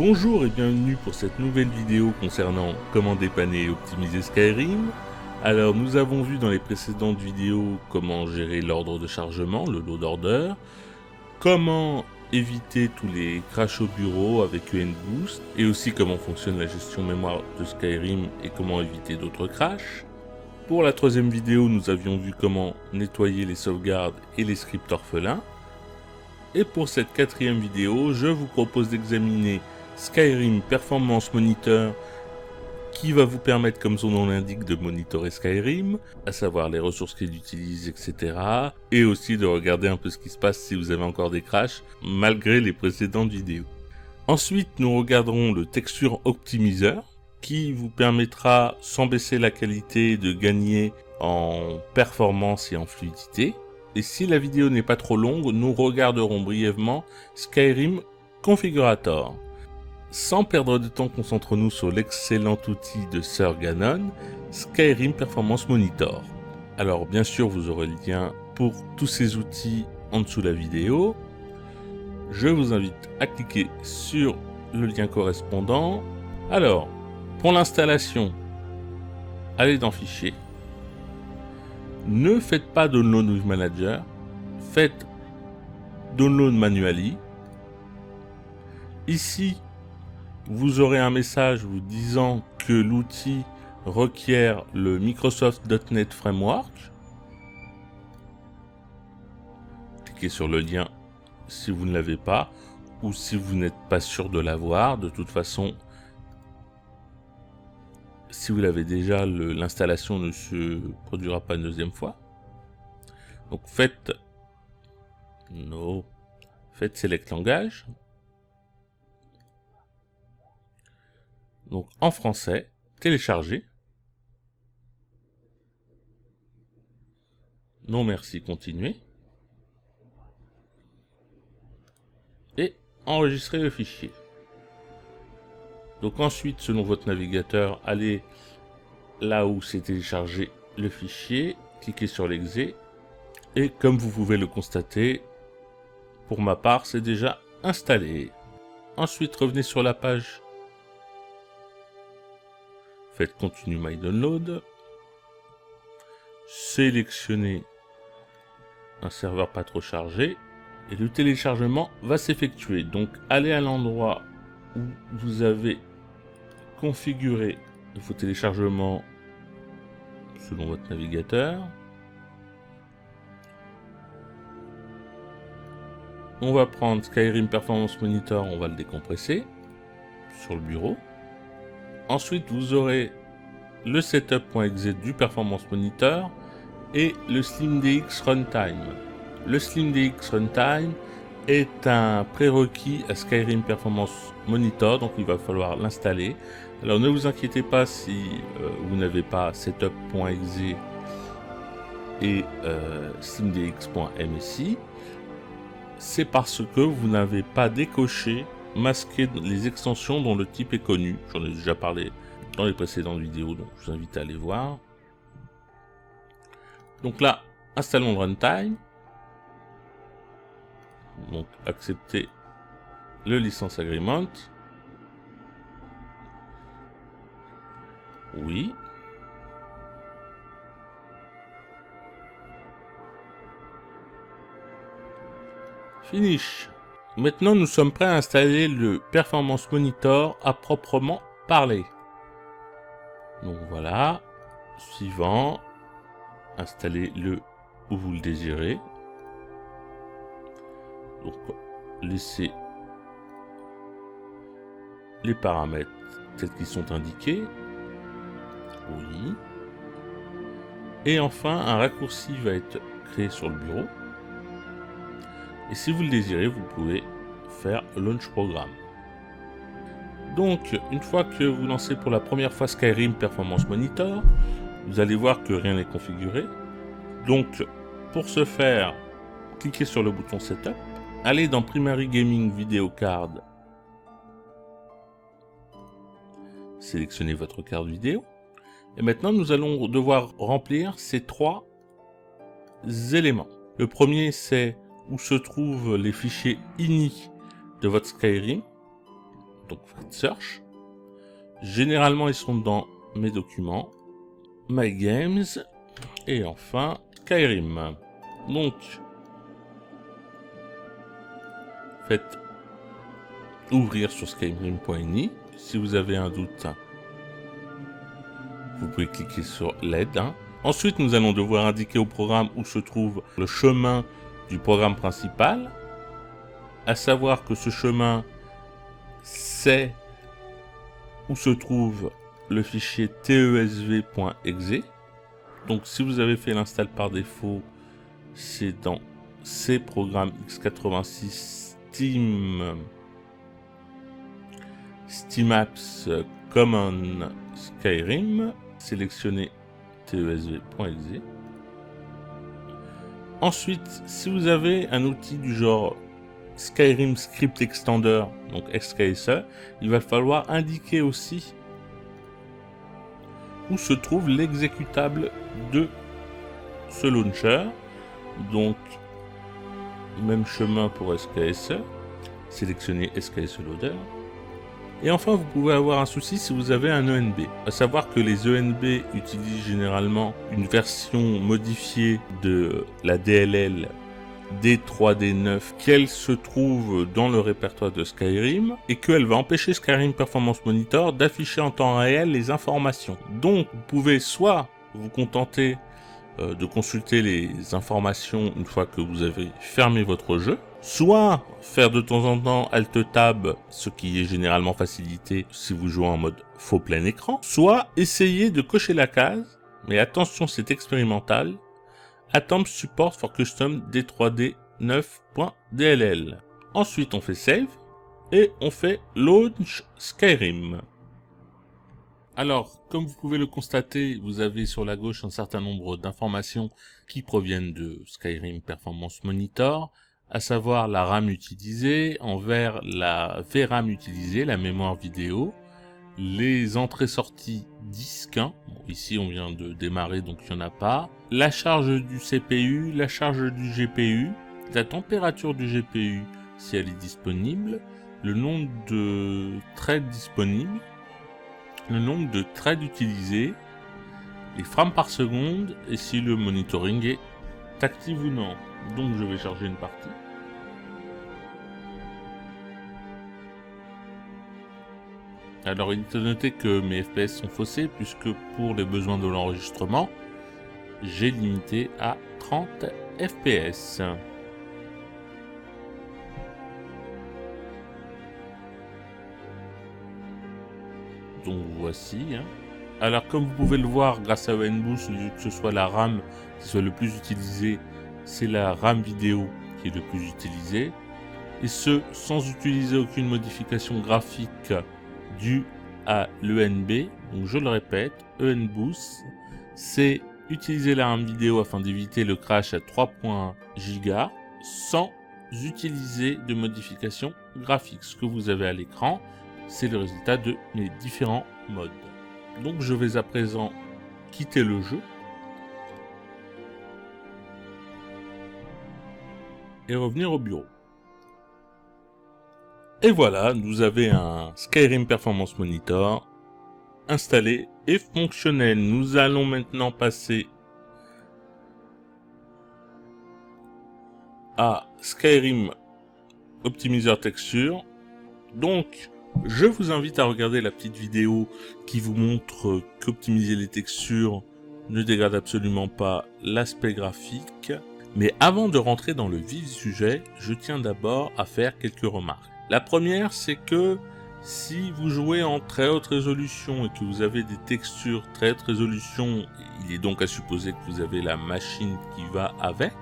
Bonjour et bienvenue pour cette nouvelle vidéo concernant comment dépanner et optimiser Skyrim. Alors nous avons vu dans les précédentes vidéos comment gérer l'ordre de chargement, le load order, comment éviter tous les crashs au bureau avec ENBoost, et aussi comment fonctionne la gestion mémoire de Skyrim et comment éviter d'autres crashs. Pour la troisième vidéo, nous avions vu comment nettoyer les sauvegardes et les scripts orphelins. Et pour cette quatrième vidéo, je vous propose d'examiner Skyrim Performance Monitor, qui va vous permettre, comme son nom l'indique, de monitorer Skyrim, à savoir les ressources qu'il utilise, etc. Et aussi de regarder un peu ce qui se passe si vous avez encore des crashs, malgré les précédentes vidéos. Ensuite, nous regarderons le Texture Optimizer, qui vous permettra, sans baisser la qualité, de gagner en performance et en fluidité. Et si la vidéo n'est pas trop longue, nous regarderons brièvement Skyrim Configurator. Sans perdre de temps, concentrons-nous sur l'excellent outil de Sir Ganon, Skyrim Performance Monitor. Alors bien sûr, vous aurez le lien pour tous ces outils en dessous de la vidéo. Je vous invite à cliquer sur le lien correspondant. Alors, pour l'installation, allez dans Fichier. Ne faites pas Download with Manager, faites Download Manually. Ici, vous aurez un message vous disant que l'outil requiert le Microsoft.NET Framework. Cliquez sur le lien si vous ne l'avez pas ou si vous n'êtes pas sûr de l'avoir. De toute façon, si vous l'avez déjà, l'installation ne se produira pas une deuxième fois. Donc faites Select Langage. Donc en français, télécharger. Non merci, continuer. Et enregistrer le fichier. Donc ensuite, selon votre navigateur, allez là où c'est téléchargé le fichier, cliquez sur l'exé. Et comme vous pouvez le constater, pour ma part, c'est déjà installé. Ensuite, revenez sur la page. Faites Continue My Download. Sélectionnez un serveur pas trop chargé. Et le téléchargement va s'effectuer. Donc, allez à l'endroit où vous avez configuré vos téléchargements selon votre navigateur. On va prendre Skyrim Performance Monitor, on va le décompresser sur le bureau. Ensuite, vous aurez le setup.exe du Performance Monitor et le SlimDX Runtime. Le SlimDX Runtime est un prérequis à Skyrim Performance Monitor, donc il va falloir l'installer. Alors ne vous inquiétez pas si vous n'avez pas setup.exe et slimdx.msi. C'est parce que vous n'avez pas décoché, masqué les extensions dont le type est connu. J'en ai déjà parlé dans les précédentes vidéos, donc je vous invite à aller voir. Donc là, installons le runtime. Donc accepter le license agreement. Oui. Finish. Maintenant, nous sommes prêts à installer le Performance Monitor à proprement parler. Donc voilà. Suivant. Installez-le où vous le désirez. Donc, laissez les paramètres tels qu'ils sont indiqués. Oui. Et enfin, un raccourci va être créé sur le bureau. Et si vous le désirez, vous pouvez faire Launch Program. Donc, une fois que vous lancez pour la première fois Skyrim Performance Monitor, vous allez voir que rien n'est configuré. Donc, pour ce faire, cliquez sur le bouton Setup, allez dans Primary Gaming Video Card, sélectionnez votre carte vidéo, et maintenant nous allons devoir remplir ces trois éléments. Le premier, c'est où se trouvent les fichiers ini de votre Skyrim. donc faites Search. Généralement, ils sont dans mes documents, My Games, et enfin Skyrim. Donc, faites ouvrir sur skyrim.ini. Si vous avez un doute, vous pouvez cliquer sur l'aide. Ensuite, nous allons devoir indiquer au programme où se trouve le chemin du programme principal, à savoir que ce chemin, c'est où se trouve le fichier tesv.exe. Donc si vous avez fait l'install par défaut, c'est dans C programme x86 Steam Apps Common Skyrim, sélectionnez tesv.exe. Ensuite, si vous avez un outil du genre Skyrim Script Extender, donc XKSE, il va falloir indiquer aussi où se trouve l'exécutable de ce launcher. Donc, même chemin pour SKSE, sélectionnez SKSE Loader. Et enfin, vous pouvez avoir un souci si vous avez un ENB. À savoir que les ENB utilisent généralement une version modifiée de la DLL D3D9 qu'elle se trouve dans le répertoire de Skyrim et qu'elle va empêcher Skyrim Performance Monitor d'afficher en temps réel les informations. Donc, vous pouvez soit vous contenter de consulter les informations une fois que vous avez fermé votre jeu, soit faire de temps en temps Alt-Tab, ce qui est généralement facilité si vous jouez en mode faux plein écran, soit essayer de cocher la case, mais attention, c'est expérimental, Atom Support for Custom D3D9.dll. Ensuite, on fait Save et on fait Launch Skyrim. Alors, comme vous pouvez le constater, vous avez sur la gauche un certain nombre d'informations qui proviennent de Skyrim Performance Monitor, à savoir la RAM utilisée, en vert la VRAM utilisée, la mémoire vidéo, les entrées-sorties disques, bon, ici on vient de démarrer donc il n'y en a pas, la charge du CPU, la charge du GPU, la température du GPU si elle est disponible, le nombre de threads disponibles, le nombre de threads utilisés, les frames par seconde et si le monitoring est actif ou non. Donc je vais charger une partie. Alors il est à noter que mes FPS sont faussés puisque pour les besoins de l'enregistrement, j'ai limité à 30 FPS. Donc voici. Alors comme vous pouvez le voir grâce à ONBoost, au lieu que ce soit la RAM qui soit le plus utilisé, c'est la RAM vidéo qui est le plus utilisée. Et ce, sans utiliser aucune modification graphique due à l'ENB. Donc je le répète, ONBoost, c'est utiliser la RAM vidéo afin d'éviter le crash à 3.1 Go sans utiliser de modification graphique. Ce que vous avez à l'écran, c'est le résultat de mes différents modes. Donc je vais à présent quitter le jeu et revenir au bureau. Et voilà, nous avons un Skyrim Performance Monitor installé et fonctionnel. Nous allons maintenant passer à Skyrim Optimizer Texture. Donc, je vous invite à regarder la petite vidéo qui vous montre qu'optimiser les textures ne dégrade absolument pas l'aspect graphique. Mais avant de rentrer dans le vif du sujet, je tiens d'abord à faire quelques remarques. La première, c'est que si vous jouez en très haute résolution et que vous avez des textures très haute résolution, il est donc à supposer que vous avez la machine qui va avec,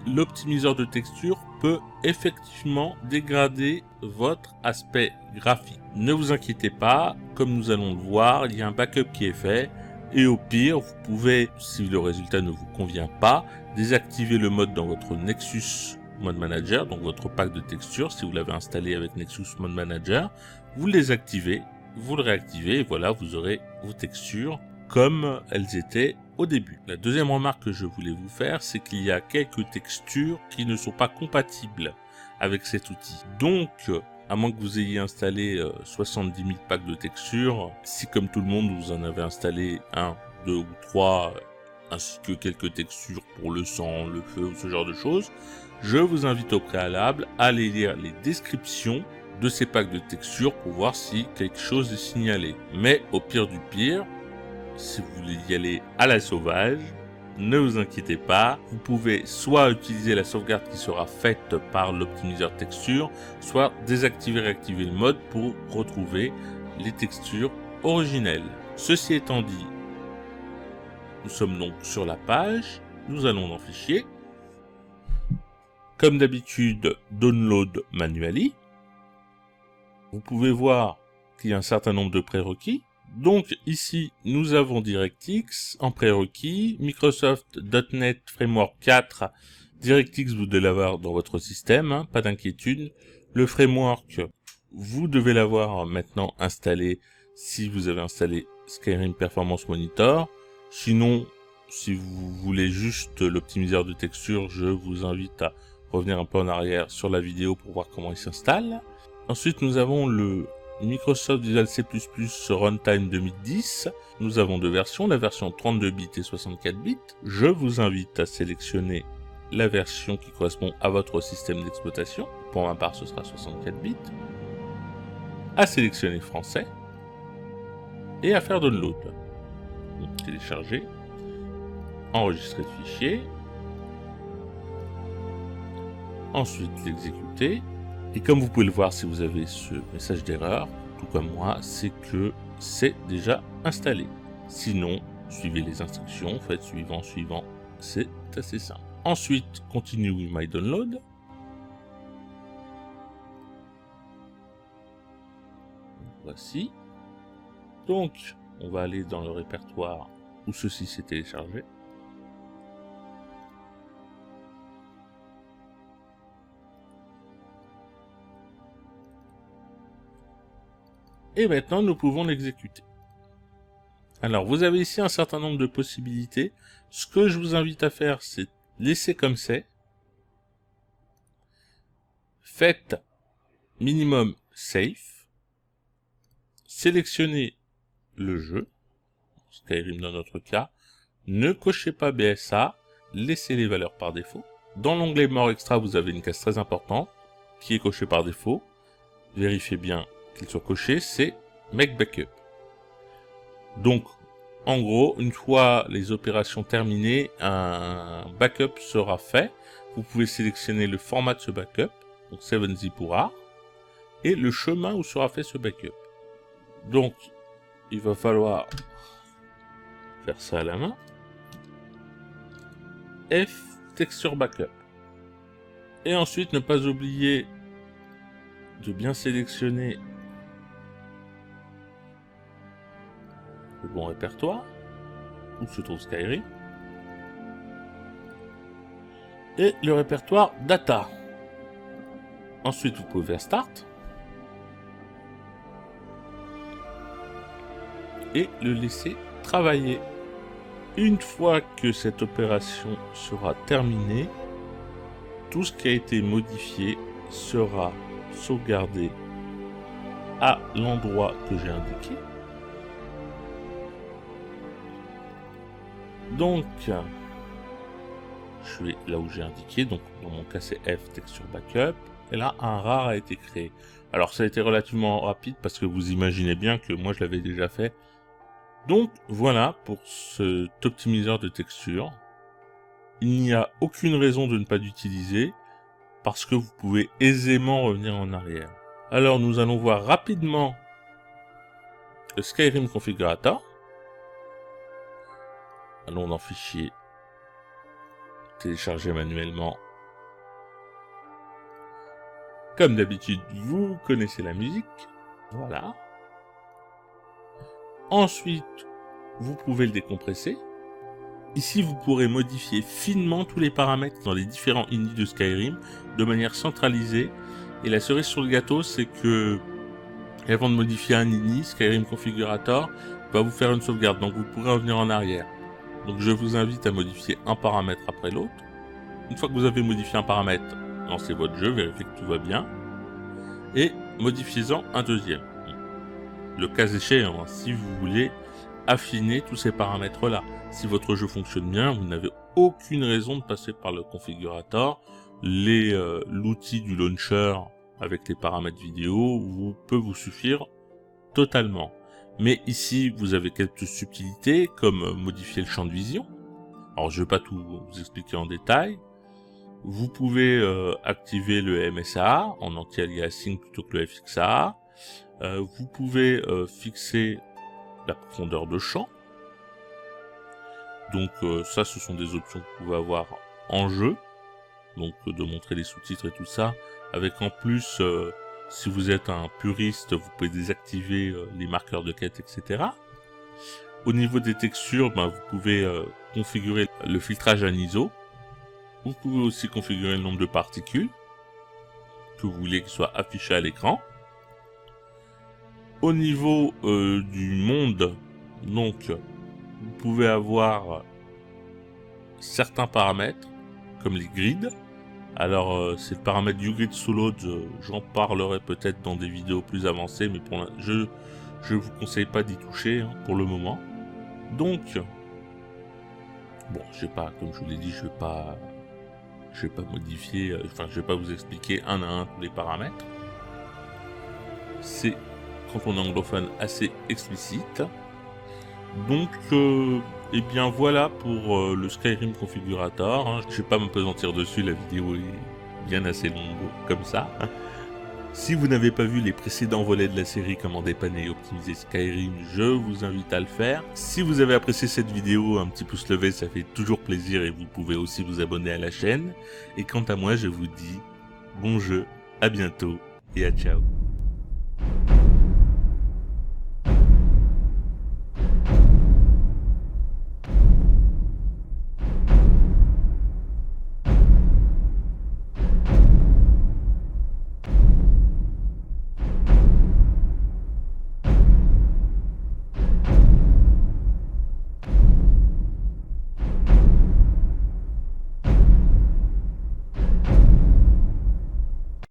l'optimiseur de texture peut effectivement dégrader votre aspect graphique. Ne vous inquiétez pas, comme nous allons le voir, il y a un backup qui est fait et au pire, vous pouvez, si le résultat ne vous convient pas, désactiver le mode dans votre Nexus Mode Manager, donc votre pack de textures, si vous l'avez installé avec Nexus Mode Manager, vous le désactivez, vous le réactivez et voilà, vous aurez vos textures comme elles étaient au début. La deuxième remarque que je voulais vous faire, c'est qu'il y a quelques textures qui ne sont pas compatibles avec cet outil. Donc, à moins que vous ayez installé 70 000 packs de textures. Si comme tout le monde vous en avez installé 1, 2 ou 3, ainsi que quelques textures pour le sang, le feu ou ce genre de choses, je vous invite au préalable à aller lire les descriptions de ces packs de textures pour voir si quelque chose est signalé. Mais au pire du pire, si vous voulez y aller à la sauvage, ne vous inquiétez pas, vous pouvez soit utiliser la sauvegarde qui sera faite par l'optimiseur texture, soit désactiver et activer le mode pour retrouver les textures originelles. Ceci étant dit, nous sommes donc sur la page, nous allons dans Fichier. Comme d'habitude, Download Manually. Vous pouvez voir qu'il y a un certain nombre de prérequis. Donc ici, nous avons DirectX en prérequis, Microsoft.NET Framework 4. DirectX, vous devez l'avoir dans votre système, hein, pas d'inquiétude. Le framework, vous devez l'avoir maintenant installé si vous avez installé Skyrim Performance Monitor. Sinon, si vous voulez juste l'optimiseur de texture, je vous invite à revenir un peu en arrière sur la vidéo pour voir comment il s'installe. Ensuite, nous avons le Microsoft Visual C++ Runtime 2010. Nous avons deux versions, la version 32 bits et 64 bits. Je vous invite à sélectionner la version qui correspond à votre système d'exploitation. Pour ma part, ce sera 64 bits. À sélectionner français. Et à faire download. Donc, télécharger. Enregistrer le fichier. Ensuite, l'exécuter. Et comme vous pouvez le voir si vous avez ce message d'erreur, tout comme moi, c'est que c'est déjà installé. Sinon, suivez les instructions, faites suivant, c'est assez simple. Ensuite, continue with my download. Voici. Donc, on va aller dans le répertoire où ceci s'est téléchargé. Et maintenant, nous pouvons l'exécuter. Alors, vous avez ici un certain nombre de possibilités. Ce que je vous invite à faire, c'est laisser comme c'est. Faites minimum safe. Sélectionnez le jeu. Skyrim dans notre cas. Ne cochez pas BSA. Laissez les valeurs par défaut. Dans l'onglet More Extra, vous avez une case très importante qui est cochée par défaut. Vérifiez bien qu'il soit coché, c'est Make Backup. Donc, en gros, une fois les opérations terminées, un backup sera fait. Vous pouvez sélectionner le format de ce backup, donc 7zip ou RAR, et le chemin où sera fait ce backup. Donc, il va falloir faire ça à la main. F, texture backup. Et ensuite, ne pas oublier de bien sélectionner le bon répertoire, où se trouve Skyrim, et le répertoire Data. Ensuite, vous pouvez faire Start, et le laisser travailler. Une fois que cette opération sera terminée, tout ce qui a été modifié sera sauvegardé à l'endroit que j'ai indiqué. Donc, je vais là où j'ai indiqué, donc dans mon cas c'est F, texture backup, et là un RAR a été créé. Alors ça a été relativement rapide parce que vous imaginez bien que moi je l'avais déjà fait. Donc voilà pour cet optimiseur de texture. Il n'y a aucune raison de ne pas l'utiliser parce que vous pouvez aisément revenir en arrière. Alors nous allons voir rapidement le Skyrim Configurator. Allons dans Fichier, télécharger manuellement. Comme d'habitude, vous connaissez la musique. Voilà. Ensuite, vous pouvez le décompresser. Ici, vous pourrez modifier finement tous les paramètres dans les différents INI de Skyrim de manière centralisée. Et la cerise sur le gâteau, c'est que avant de modifier un INI, Skyrim Configurator va vous faire une sauvegarde. Donc vous pourrez revenir en arrière. Donc je vous invite à modifier un paramètre après l'autre. Une fois que vous avez modifié un paramètre, lancez votre jeu, vérifiez que tout va bien. Et modifiez-en un deuxième. Le cas échéant, si vous voulez affiner tous ces paramètres-là. Si votre jeu fonctionne bien, vous n'avez aucune raison de passer par le configurator. L'outil du launcher avec les paramètres vidéo peut vous suffire totalement. Mais ici, vous avez quelques subtilités comme modifier le champ de vision. Alors, je ne vais pas tout vous expliquer en détail. Vous pouvez activer le MSA en anti-aliasing plutôt que le FXA. Vous pouvez fixer la profondeur de champ. Donc ça, ce sont des options que vous pouvez avoir en jeu. Donc de montrer les sous-titres et tout ça. Avec en plus, si vous êtes un puriste, vous pouvez désactiver les marqueurs de quête, etc. Au niveau des textures, vous pouvez configurer le filtrage en ISO. Vous pouvez aussi configurer le nombre de particules que vous voulez qu'il soit affiché à l'écran. Au niveau du monde, donc, vous pouvez avoir certains paramètres, comme les grids. Alors, c'est le paramètre uGrid Solo, j'en parlerai peut-être dans des vidéos plus avancées, mais je vous conseille pas d'y toucher pour le moment. Donc, bon, comme je vous l'ai dit, je vais pas modifier, je vais pas vous expliquer un à un tous les paramètres. C'est, quand on est anglophone, assez explicite. Donc, eh bien voilà pour le Skyrim Configurator. Je vais pas m'apesantir dessus, la vidéo est bien assez longue comme ça. Si vous n'avez pas vu les précédents volets de la série Comment dépanner et optimiser Skyrim, je vous invite à le faire. Si vous avez apprécié cette vidéo, un petit pouce levé, ça fait toujours plaisir et vous pouvez aussi vous abonner à la chaîne. Et quant à moi, je vous dis bon jeu, à bientôt et à ciao.